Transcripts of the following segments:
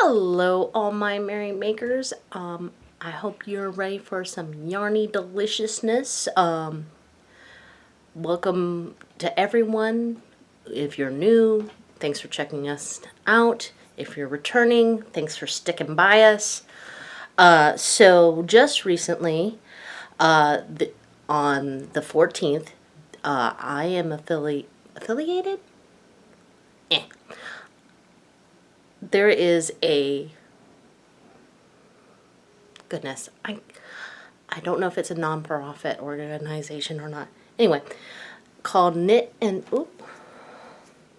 Hello, all my merry makers. I hope you're ready for some yarny deliciousness. Welcome to everyone. If you're new, thanks for checking us out. If you're returning, thanks for sticking by us. So just recently, on the 14th, I am affiliated? Eh. There is a goodness, I don't know if it's a non-profit organization or not. Anyway, called Knit and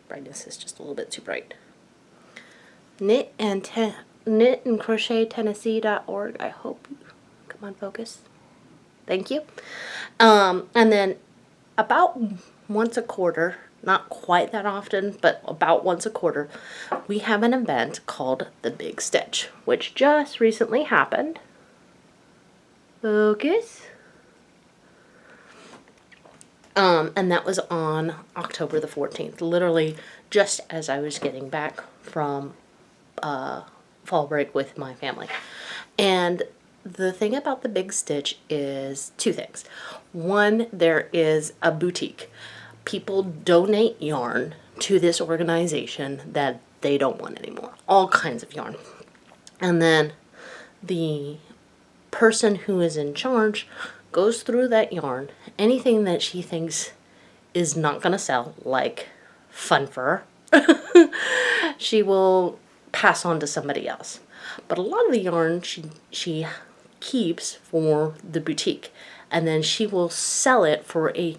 brightness is just a little bit too bright. Knit and Crochet Tennessee.org. I hope come on, focus. Thank you. And then about once a quarter, not quite that often, but about once a quarter, we have an event called the Big Stitch, which just recently happened. Focus. And that was on October the 14th, literally just as I was getting back from fall break with my family. And the thing about the Big Stitch is two things. One, there is a boutique. People donate yarn to this organization that they don't want anymore. All kinds of yarn. And then the person who is in charge goes through that yarn. Anything that she thinks is not going to sell, like fun fur, she will pass on to somebody else. But a lot of the yarn she keeps for the boutique, and then she will sell it for a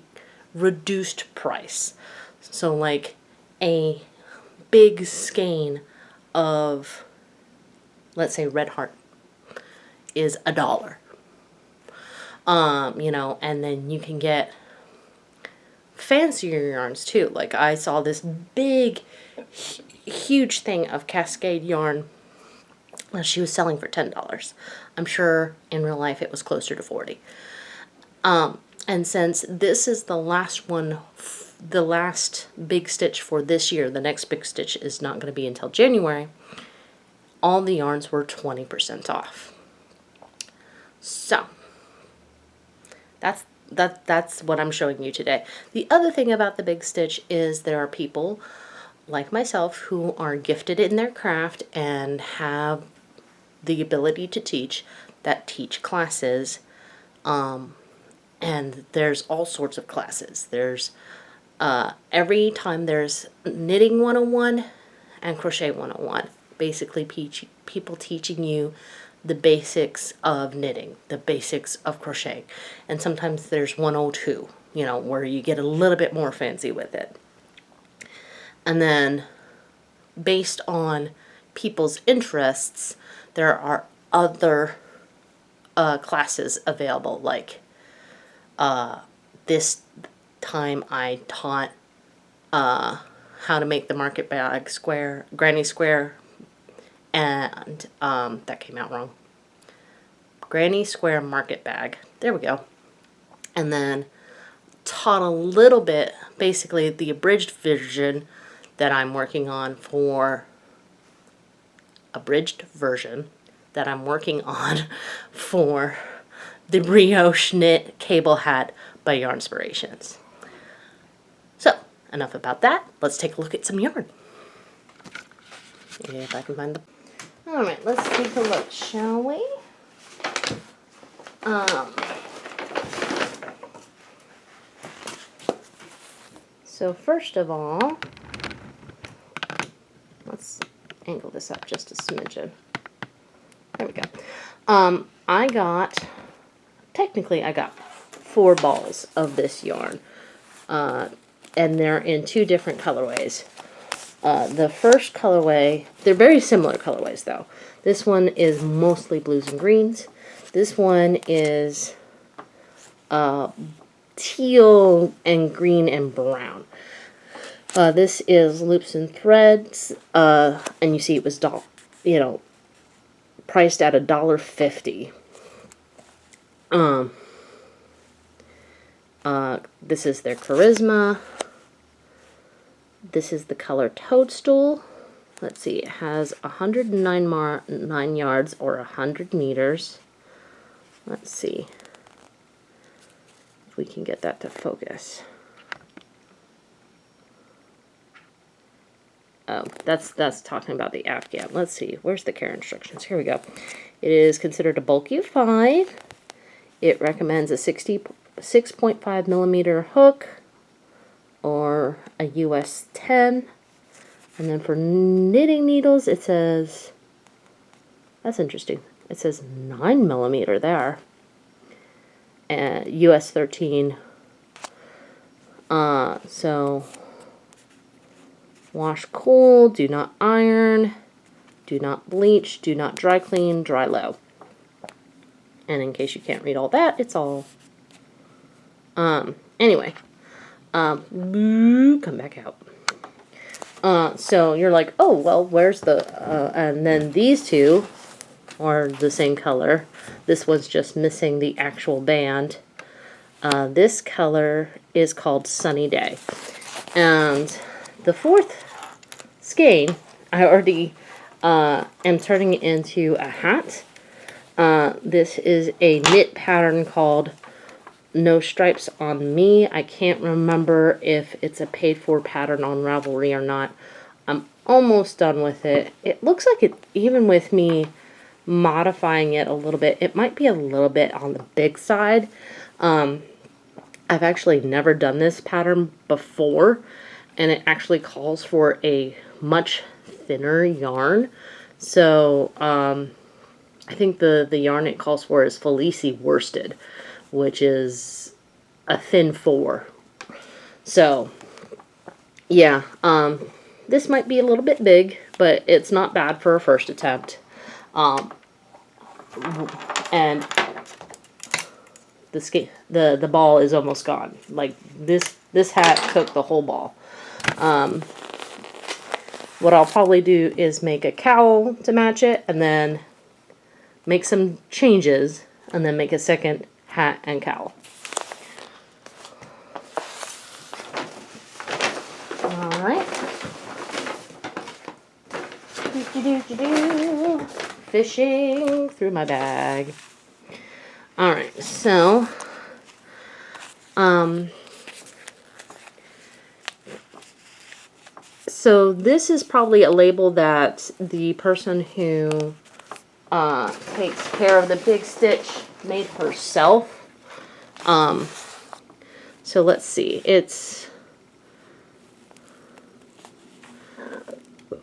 reduced price. So like a big skein of, let's say, Red Heart is $1. And then you can get fancier yarns too. Like I saw this big, huge thing of Cascade yarn that she was selling for $10. I'm sure in real life it was closer to $40. And since this is the last one, the last Big Stitch for this year, the next Big Stitch is not going to be until January, all the yarns were 20% off. So that's what I'm showing you today. The other thing about the Big Stitch is there are people like myself who are gifted in their craft and have the ability to teach, that teach classes. And there's all sorts of classes. There's every time there's knitting 101 and crochet 101. Basically people teaching you the basics of knitting, the basics of crochet. And sometimes there's 102, where you get a little bit more fancy with it. And then based on people's interests, there are other classes available. Like this time I taught how to make the market bag square, granny square, and that came out wrong. Granny square market bag. There we go. And then taught a little bit, basically the abridged version that I'm working on for the Brioche Knit Cable Hat by Yarnspirations. So, enough about that. Let's take a look at some yarn. If I can find them. Alright, let's take a look, shall we? So first of all, let's angle this up just a smidgen. There we go. I got 4 balls of this yarn, and they're in 2 different colorways. The first colorway, they're very similar colorways though. This one is mostly blues and greens. This one is teal and green and brown. This is Loops and Threads, and you see it was priced at $1.50. This is their Charisma. This is the color Toadstool. let's see, it has 109 yards or 100 meters. Let's see if we can get that to focus. Oh, that's talking about the Afghan. Let's see, where's the care instructions? Here we go. It is considered a bulky of 5. It recommends a 6.5 millimeter hook or a US 10. And then for knitting needles, it says, that's interesting. It says 9 millimeter there. And US 13. So wash cool, do not iron, do not bleach, do not dry clean, dry low. And in case you can't read all that, it's all, anyway, come back out. So you're like, oh, well, where's the, and then these two are the same color. This one's just missing the actual band. This color is called Sunny Day. And the fourth skein, I already am turning it into a hat. This is a knit pattern called No Stripes on Me. I can't remember if it's a paid-for pattern on Ravelry or not. I'm almost done with it. It looks like it, even with me modifying it a little bit, it might be a little bit on the big side. I've actually never done this pattern before, and it actually calls for a much thinner yarn. So I think the yarn it calls for is Felici worsted, which is a thin 4. So yeah, this might be a little bit big, but it's not bad for a first attempt. And the ball is almost gone. Like this hat took the whole ball. What I'll probably do is make a cowl to match it, and then make some changes, and then make a second hat and cowl. Alright. Fishing through my bag. Alright, so this is probably a label that the person who takes care of the Big Stitch made herself. So let's see, it's,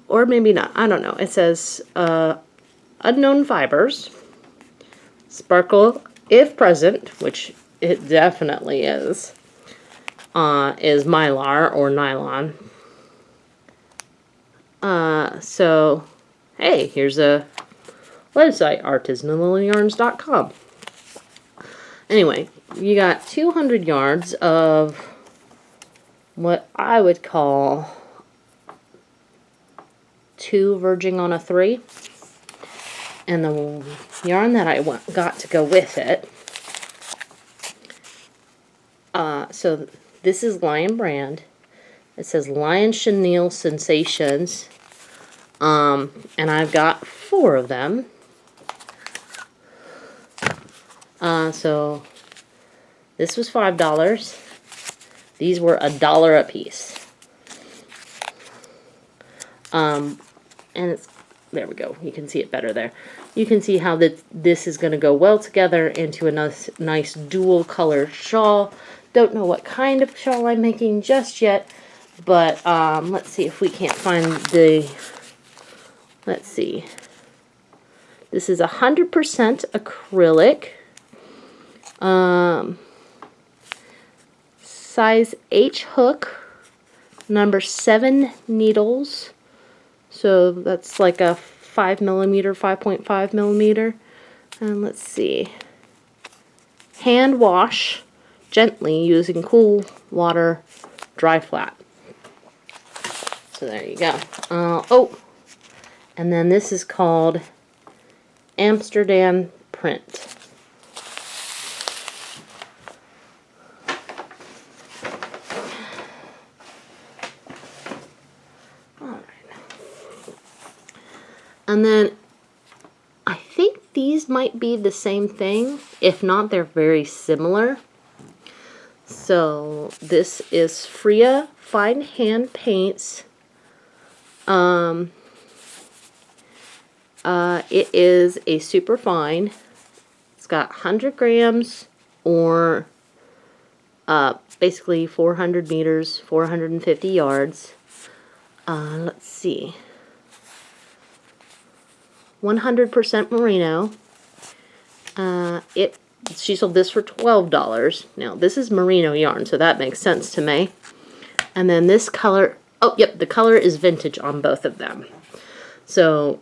or maybe not, I don't know. It says unknown fibers, sparkle if present, which it definitely is mylar or nylon. So hey, here's a website, artisanallyyarns.com. Anyway, you got 200 yards of what I would call 2 verging on a 3. And the yarn that I got to go with it. So this is Lion brand. It says Lion Chenille Sensations. And I've got 4 of them. So this was $5. These were $1 a piece. And it's, there we go. You can see it better there. You can see how this is going to go well together into a nice dual color shawl. Don't know what kind of shawl I'm making just yet, but let's see if we can't find the, let's see. This is 100% acrylic. Size H hook, number 7 needles. So that's like a 5 millimeter, 5.5 millimeter. And let's see. Hand wash gently using cool water, dry flat. So there you go. Oh, and then this is called Amsterdam Print. And then I think these might be the same thing. If not, they're very similar. So this is Freya Fine Hand Paints. It is a super fine. It's got 100 grams or basically 400 meters, 450 yards. Let's see. 100% merino. She sold this for $12. Now, this is merino yarn, so that makes sense to me. And then this color, oh, yep, the color is vintage on both of them. So,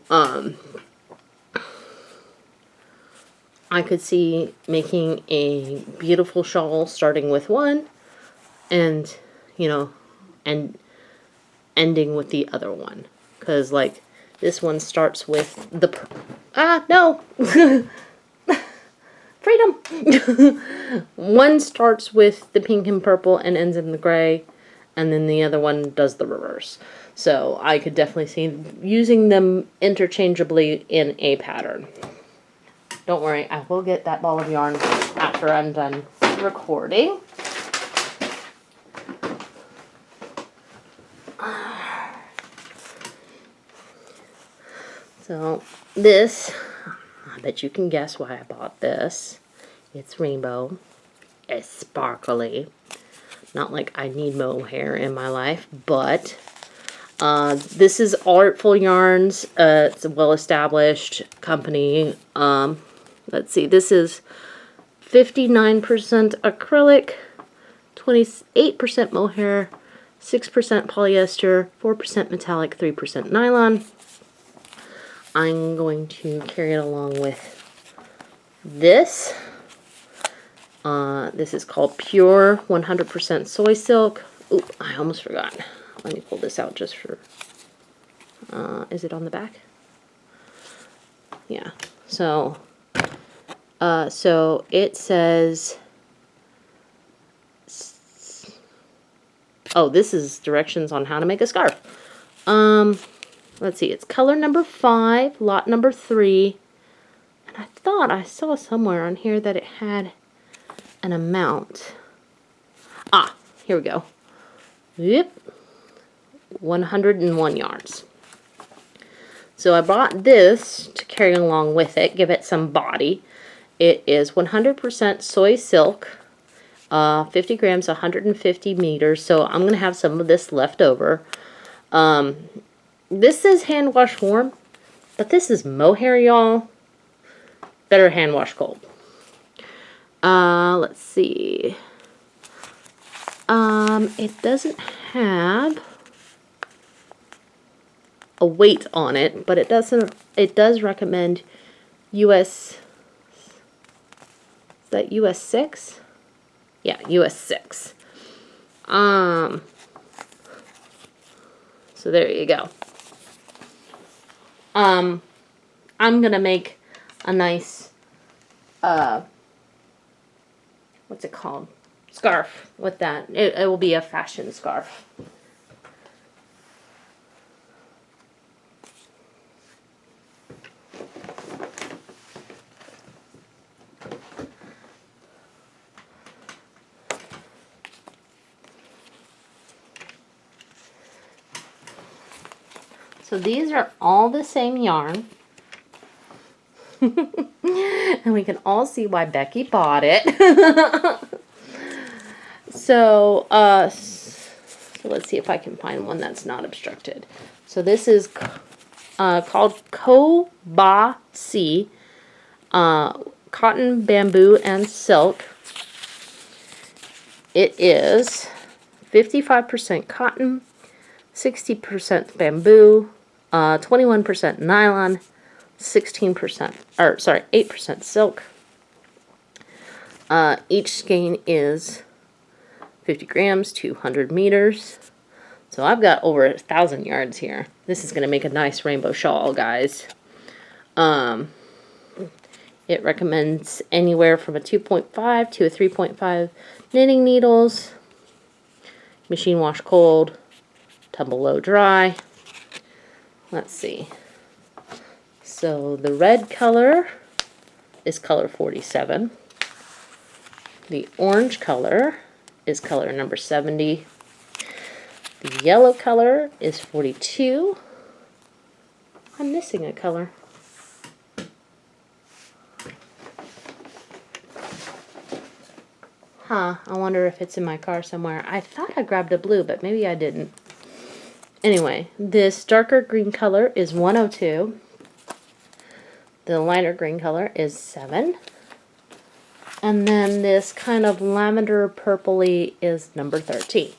I could see making a beautiful shawl starting with one and, you know, and ending with the other one. Because, like, this one starts with the... no! Freedom! One starts with the pink and purple and ends in the gray, and then the other one does the reverse. So I could definitely see using them interchangeably in a pattern. Don't worry, I will get that ball of yarn after I'm done recording. So this, I bet you can guess why I bought this. It's rainbow. It's sparkly. Not like I need mohair in my life, but this is Artful Yarns. It's a well-established company. Let's see, this is 59% acrylic, 28% mohair, 6% polyester, 4% metallic, 3% nylon. I'm going to carry it along with this. This is called Pure 100% Soy Silk. Oop, I almost forgot. Let me pull this out just for... is it on the back? Yeah. So it says... Oh, this is directions on how to make a scarf. Let's see. It's color number 5, lot number 3. And I thought I saw somewhere on here that it had an amount. Ah, here we go. Yep. 101 yards. So I bought this to carry along with it, give it some body. It is 100% soy silk, 50 grams, 150 meters. So I'm going to have some of this left over. This is hand wash warm, but this is mohair, y'all. Better hand wash cold. Let's see. It doesn't have a weight on it, but it does recommend US, is that US 6? Yeah, US 6. So there you go. I'm gonna make a nice, what's it called? Scarf with that. It will be a fashion scarf. So these are all the same yarn. And we can all see why Becky bought it. So let's see if I can find one that's not obstructed. So this is called Kobasi, cotton, bamboo, and silk. It is 55% cotton, 60% bamboo, 21% nylon, 8% silk. Each skein is 50 grams, 200 meters. So I've got over 1,000 yards here. This is going to make a nice rainbow shawl, guys. It recommends anywhere from a 2.5 to a 3.5 knitting needles. Machine wash cold. Tumble low dry. Let's see. So the red color is color 47. The orange color is color number 70. The yellow color is 42. I'm missing a color. Huh, I wonder if it's in my car somewhere. I thought I grabbed a blue, but maybe I didn't. Anyway, this darker green color is 102. The lighter green color is 7. And then this kind of lavender purpley is number 13.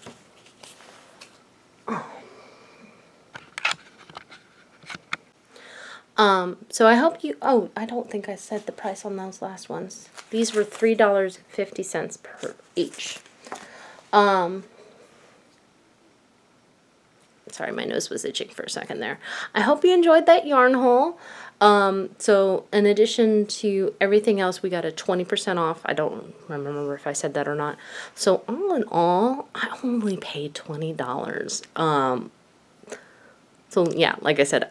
So I hope you, oh, I don't think I said the price on those last ones. These were $3.50 per each. Sorry, my nose was itching for a second there. I hope you enjoyed that yarn haul. So in addition to everything else, we got a 20% off. I don't remember if I said that or not. So all in all, I only paid $20. So yeah, like I said,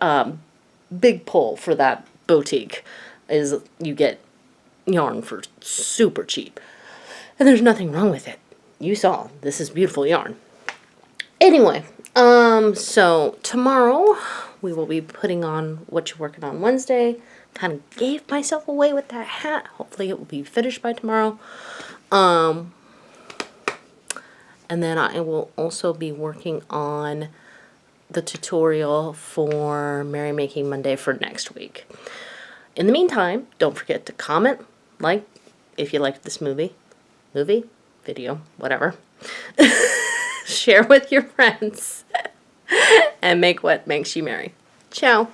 big pull for that boutique is you get yarn for super cheap. And there's nothing wrong with it. You saw, this is beautiful yarn. Anyway, so tomorrow we will be putting on What You're Working On Wednesday. Kind of gave myself away with that hat. Hopefully it will be finished by tomorrow. And then I will also be working on the tutorial for Merry Making Monday for next week. In the meantime, don't forget to comment, like, if you liked this movie, video, whatever. Share with your friends, and make what makes you merry. Ciao.